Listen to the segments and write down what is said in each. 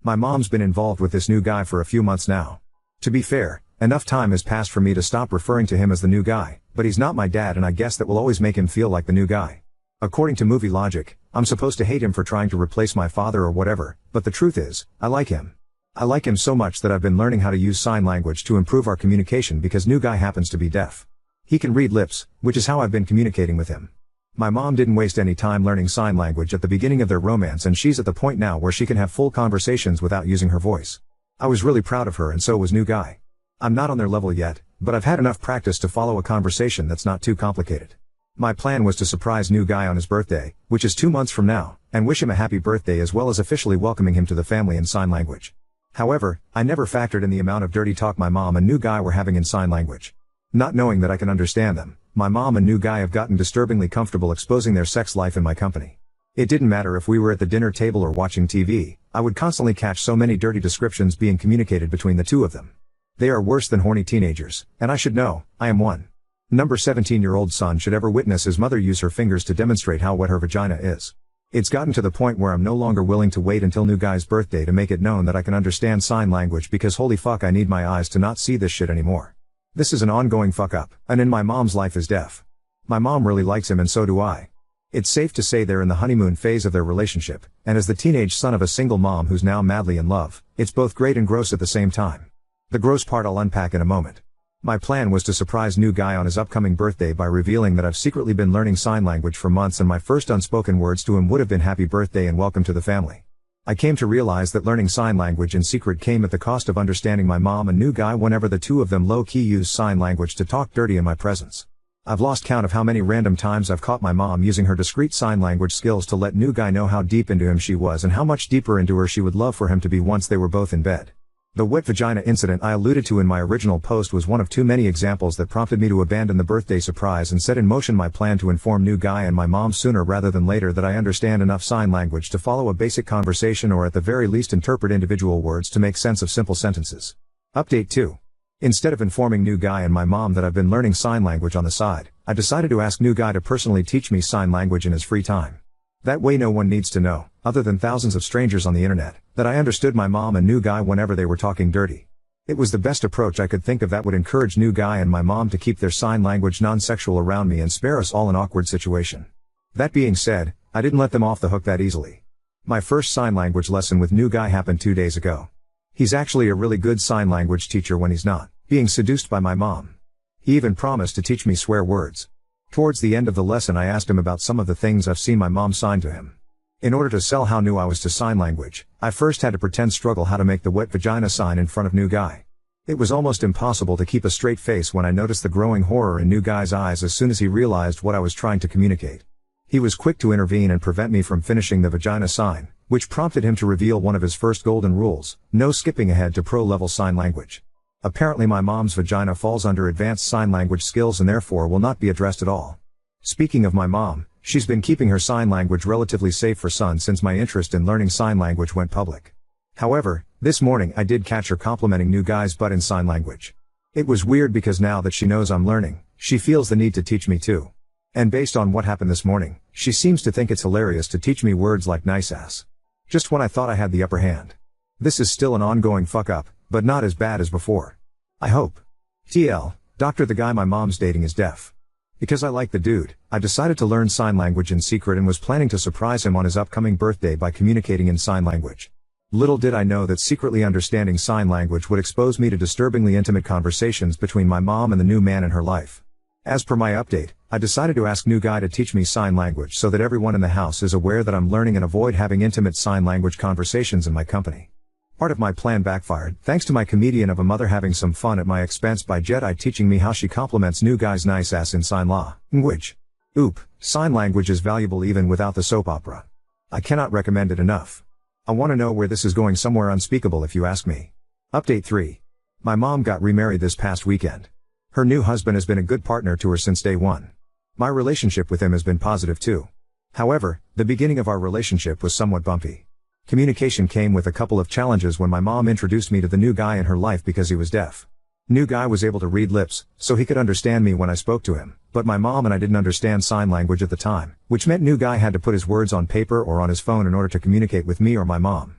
My mom's been involved with this new guy for a few months now. To be fair, enough time has passed for me to stop referring to him as the new guy, but he's not my dad and I guess that will always make him feel like the new guy. According to movie logic, I'm supposed to hate him for trying to replace my father or whatever, but the truth is, I like him. I like him so much that I've been learning how to use sign language to improve our communication because new guy happens to be deaf. He can read lips, which is how I've been communicating with him. My mom didn't waste any time learning sign language at the beginning of their romance and she's at the point now where she can have full conversations without using her voice. I was really proud of her and so was new guy. I'm not on their level yet, but I've had enough practice to follow a conversation that's not too complicated. My plan was to surprise new guy on his birthday, which is 2 months from now, and wish him a happy birthday as well as officially welcoming him to the family in sign language. However, I never factored in the amount of dirty talk my mom and new guy were having in sign language. Not knowing that I can understand them, my mom and new guy have gotten disturbingly comfortable exposing their sex life in my company. It didn't matter if we were at the dinner table or watching TV, I would constantly catch so many dirty descriptions being communicated between the two of them. They are worse than horny teenagers, and I should know, I am one. Number 17-year-old son should ever witness his mother use her fingers to demonstrate how wet her vagina is. It's gotten to the point where I'm no longer willing to wait until new guy's birthday to make it known that I can understand sign language because holy fuck I need my eyes to not see this shit anymore. This is an ongoing fuck up, and in my mom's life is deaf. My mom really likes him and so do I. It's safe to say they're in the honeymoon phase of their relationship, and as the teenage son of a single mom who's now madly in love, it's both great and gross at the same time. The gross part I'll unpack in a moment. My plan was to surprise new guy on his upcoming birthday by revealing that I've secretly been learning sign language for months and my first unspoken words to him would have been happy birthday and welcome to the family. I came to realize that learning sign language in secret came at the cost of understanding my mom and new guy whenever the two of them low-key use sign language to talk dirty in my presence. I've lost count of how many random times I've caught my mom using her discreet sign language skills to let new guy know how deep into him she was and how much deeper into her she would love for him to be once they were both in bed. The wet vagina incident I alluded to in my original post was one of too many examples that prompted me to abandon the birthday surprise and set in motion my plan to inform new guy and my mom sooner rather than later that I understand enough sign language to follow a basic conversation or at the very least interpret individual words to make sense of simple sentences. Update 2. Instead of informing new guy and my mom that I've been learning sign language on the side, I decided to ask new guy to personally teach me sign language in his free time. That way no one needs to know, other than thousands of strangers on the internet, that I understood my mom and new guy whenever they were talking dirty. It was the best approach I could think of that would encourage new guy and my mom to keep their sign language non-sexual around me and spare us all an awkward situation. That being said, I didn't let them off the hook that easily. My first sign language lesson with new guy happened 2 days ago. He's actually a really good sign language teacher when he's not being seduced by my mom. He even promised to teach me swear words. Towards the end of the lesson I asked him about some of the things I've seen my mom sign to him. In order to sell how new I was to sign language, I first had to pretend struggle how to make the wet vagina sign in front of new guy. It was almost impossible to keep a straight face when I noticed the growing horror in new guy's eyes as soon as he realized what I was trying to communicate. He was quick to intervene and prevent me from finishing the vagina sign, which prompted him to reveal one of his first golden rules: no skipping ahead to pro-level sign language. Apparently my mom's vagina falls under advanced sign language skills and therefore will not be addressed at all. Speaking of my mom, she's been keeping her sign language relatively safe for son since my interest in learning sign language went public. However, this morning I did catch her complimenting new guy's butt in sign language. It was weird because now that she knows I'm learning, she feels the need to teach me too. And based on what happened this morning, she seems to think it's hilarious to teach me words like nice ass. Just when I thought I had the upper hand. This is still an ongoing fuck up, but not as bad as before. I hope. TL, Doctor, the guy my mom's dating is deaf. Because I like the dude, I decided to learn sign language in secret and was planning to surprise him on his upcoming birthday by communicating in sign language. Little did I know that secretly understanding sign language would expose me to disturbingly intimate conversations between my mom and the new man in her life. As per my update, I decided to ask new guy to teach me sign language so that everyone in the house is aware that I'm learning and avoid having intimate sign language conversations in my company. Part of my plan backfired, thanks to my comedian of a mother having some fun at my expense by Jedi teaching me how she compliments new guy's nice ass in sign language. Oop, sign language is valuable even without the soap opera. I cannot recommend it enough. I want to know where this is going, somewhere unspeakable if you ask me. Update 3. My mom got remarried this past weekend. Her new husband has been a good partner to her since day one. My relationship with him has been positive too. However, the beginning of our relationship was somewhat bumpy. Communication came with a couple of challenges when my mom introduced me to the new guy in her life because he was deaf. New guy was able to read lips, so he could understand me when I spoke to him, but my mom and I didn't understand sign language at the time, which meant new guy had to put his words on paper or on his phone in order to communicate with me or my mom.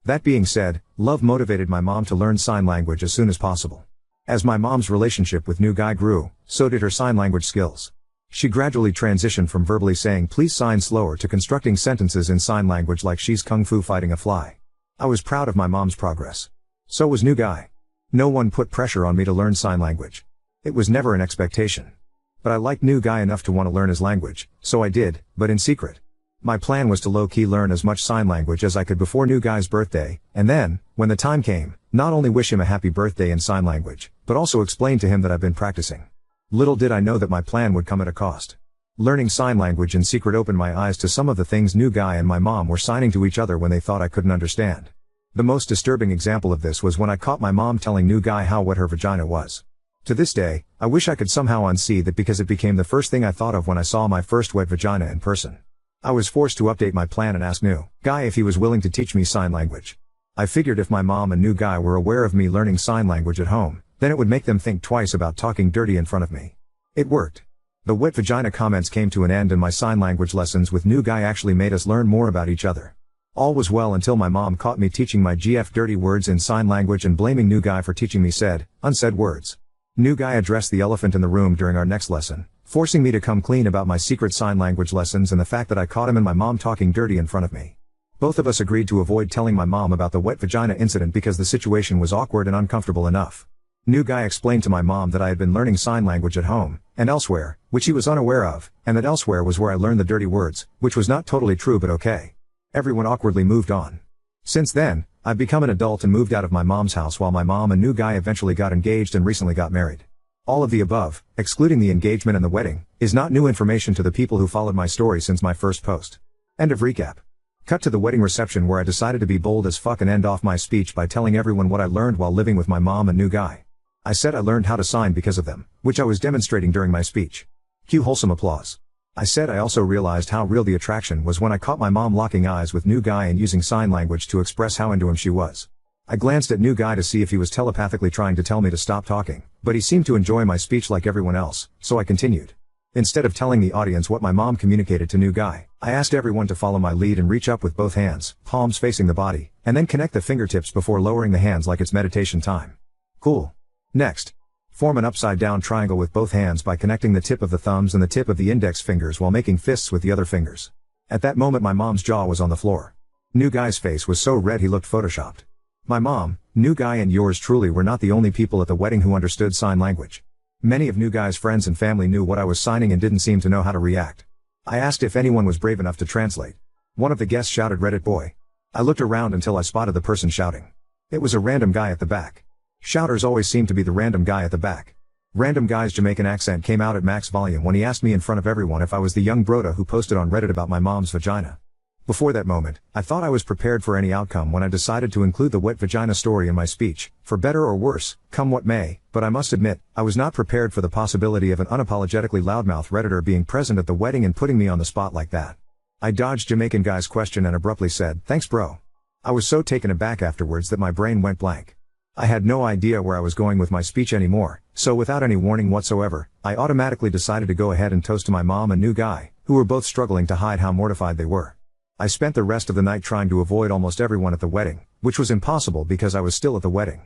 That being said, love motivated my mom to learn sign language as soon as possible. As my mom's relationship with new guy grew, so did her sign language skills. She gradually transitioned from verbally saying please sign slower to constructing sentences in sign language like she's kung fu fighting a fly. I was proud of my mom's progress. So was new guy. No one put pressure on me to learn sign language. It was never an expectation. But I liked new guy enough to want to learn his language, so I did, but in secret. My plan was to low-key learn as much sign language as I could before new guy's birthday, and then, when the time came, not only wish him a happy birthday in sign language, but also explain to him that I've been practicing. Little did I know that my plan would come at a cost. Learning sign language in secret opened my eyes to some of the things new guy and my mom were signing to each other when they thought I couldn't understand. The most disturbing example of this was when I caught my mom telling new guy how wet her vagina was. To this day, I wish I could somehow unsee that because it became the first thing I thought of when I saw my first wet vagina in person. I was forced to update my plan and ask new guy if he was willing to teach me sign language. I figured if my mom and new guy were aware of me learning sign language at home, then it would make them think twice about talking dirty in front of me. It worked. The wet vagina comments came to an end and my sign language lessons with new guy actually made us learn more about each other. All was well until my mom caught me teaching my GF dirty words in sign language and blaming new guy for teaching me said, unsaid words. New guy addressed the elephant in the room during our next lesson, forcing me to come clean about my secret sign language lessons and the fact that I caught him and my mom talking dirty in front of me. Both of us agreed to avoid telling my mom about the wet vagina incident because the situation was awkward and uncomfortable enough. New guy explained to my mom that I had been learning sign language at home, and elsewhere, which he was unaware of, and that elsewhere was where I learned the dirty words, which was not totally true but okay. Everyone awkwardly moved on. Since then, I've become an adult and moved out of my mom's house while my mom and new guy eventually got engaged and recently got married. All of the above, excluding the engagement and the wedding, is not new information to the people who followed my story since my first post. End of recap. Cut to the wedding reception where I decided to be bold as fuck and end off my speech by telling everyone what I learned while living with my mom and new guy. I said I learned how to sign because of them, which I was demonstrating during my speech. Cue wholesome applause. I said I also realized how real the attraction was when I caught my mom locking eyes with new guy and using sign language to express how into him she was. I glanced at new guy to see if he was telepathically trying to tell me to stop talking, but he seemed to enjoy my speech like everyone else, so I continued. Instead of telling the audience what my mom communicated to new guy, I asked everyone to follow my lead and reach up with both hands, palms facing the body, and then connect the fingertips before lowering the hands like it's meditation time. Cool. Next. Form an upside-down triangle with both hands by connecting the tip of the thumbs and the tip of the index fingers while making fists with the other fingers. At that moment my mom's jaw was on the floor. New guy's face was so red he looked photoshopped. My mom, new guy and yours truly were not the only people at the wedding who understood sign language. Many of new guy's friends and family knew what I was signing and didn't seem to know how to react. I asked if anyone was brave enough to translate. One of the guests shouted Reddit boy. I looked around until I spotted the person shouting. It was a random guy at the back. Shouters always seem to be the random guy at the back. Random guy's Jamaican accent came out at max volume when he asked me in front of everyone if I was the young broda who posted on Reddit about my mom's vagina. Before that moment, I thought I was prepared for any outcome when I decided to include the wet vagina story in my speech, for better or worse, come what may, but I must admit, I was not prepared for the possibility of an unapologetically loudmouth Redditor being present at the wedding and putting me on the spot like that. I dodged Jamaican guy's question and abruptly said, "Thanks bro." I was so taken aback afterwards that my brain went blank. I had no idea where I was going with my speech anymore, so without any warning whatsoever, I automatically decided to go ahead and toast to my mom and new guy, who were both struggling to hide how mortified they were. I spent the rest of the night trying to avoid almost everyone at the wedding, which was impossible because I was still at the wedding.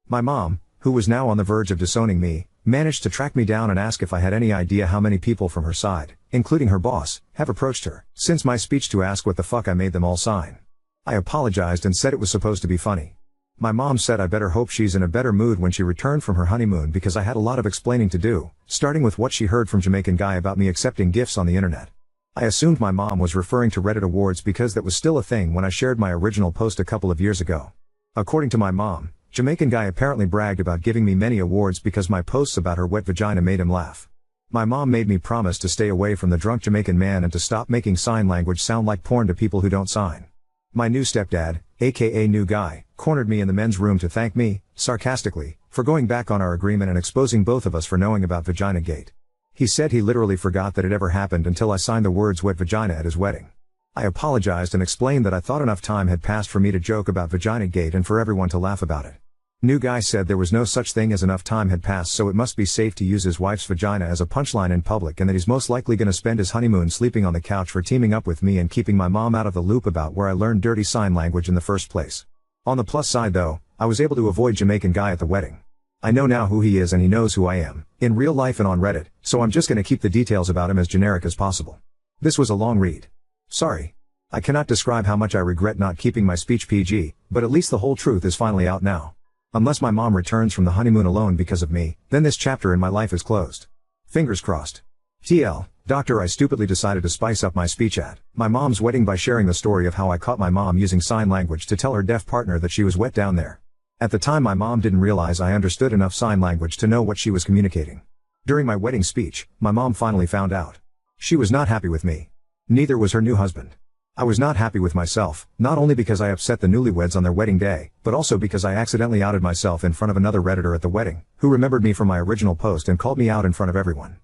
My mom, who was now on the verge of disowning me, managed to track me down and ask if I had any idea how many people from her side, including her boss, have approached her since my speech to ask what the fuck I made them all sign. I apologized and said it was supposed to be funny. My mom said I better hope she's in a better mood when she returned from her honeymoon because I had a lot of explaining to do, starting with what she heard from Jamaican guy about me accepting gifts on the internet. I assumed my mom was referring to Reddit awards because that was still a thing when I shared my original post a couple of years ago. According to my mom, Jamaican guy apparently bragged about giving me many awards because my posts about her wet vagina made him laugh. My mom made me promise to stay away from the drunk Jamaican man and to stop making sign language sound like porn to people who don't sign. My new stepdad, aka new guy, cornered me in the men's room to thank me, sarcastically, for going back on our agreement and exposing both of us for knowing about Vagina Gate. He said he literally forgot that it ever happened until I signed the words wet vagina at his wedding. I apologized and explained that I thought enough time had passed for me to joke about Vagina Gate and for everyone to laugh about it. New guy said there was no such thing as enough time had passed, so it must be safe to use his wife's vagina as a punchline in public, and that he's most likely gonna spend his honeymoon sleeping on the couch for teaming up with me and keeping my mom out of the loop about where I learned dirty sign language in the first place. On the plus side though, I was able to avoid Jamaican guy at the wedding. I know now who he is and he knows who I am, in real life and on Reddit, so I'm just gonna keep the details about him as generic as possible. This was a long read. Sorry. I cannot describe how much I regret not keeping my speech PG, but at least the whole truth is finally out now. Unless my mom returns from the honeymoon alone because of me, then this chapter in my life is closed. Fingers crossed. TL, Doctor, I stupidly decided to spice up my speech at my mom's wedding by sharing the story of how I caught my mom using sign language to tell her deaf partner that she was wet down there. At the time my mom didn't realize I understood enough sign language to know what she was communicating. During my wedding speech, my mom finally found out. She was not happy with me. Neither was her new husband. I was not happy with myself, not only because I upset the newlyweds on their wedding day, but also because I accidentally outed myself in front of another Redditor at the wedding, who remembered me from my original post and called me out in front of everyone.